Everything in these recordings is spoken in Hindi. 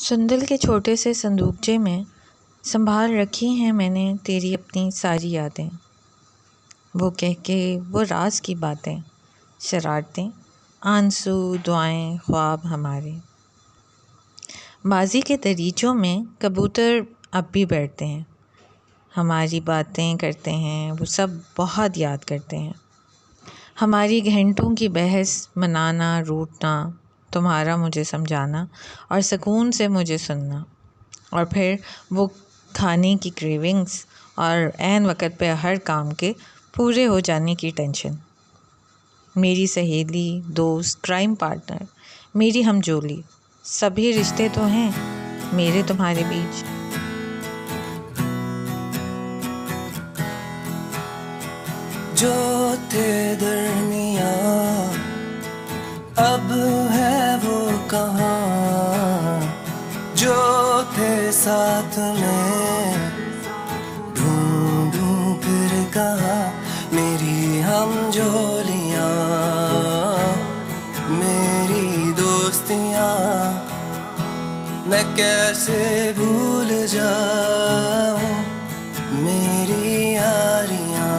सुंदल के छोटे से संदूकचे में संभाल रखी हैं मैंने तेरी अपनी सारी यादें। वो कह के वो राज की बातें, शरारतें, आंसू, दुआएं, ख्वाब हमारे। बाजी के दरीचों में कबूतर अब भी बैठते हैं, हमारी बातें करते हैं, वो सब बहुत याद करते हैं। हमारी घंटों की बहस, मनाना, रूठना, तुम्हारा मुझे समझाना और सुकून से मुझे सुनना, और फिर वो खाने की क्रेविंग्स और ऐन वक़्त पे हर काम के पूरे हो जाने की टेंशन। मेरी सहेली, दोस्त, क्राइम पार्टनर, मेरी हमजोली, सभी रिश्ते तो हैं मेरे तुम्हारे बीच। जो थे दरमिया अब है वो कहाँ, जो थे साथ में ढूंढूं फिर कहाँ। मेरी हमजोलियाँ, मेरी दोस्तियाँ, मैं कैसे भूल जाऊं मेरी यारियाँ।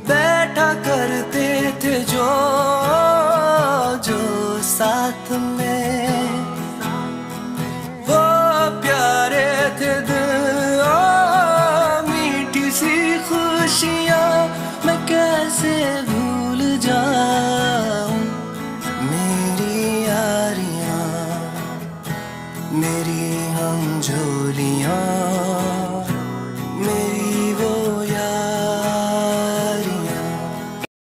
बैठा करते थे जो साथ में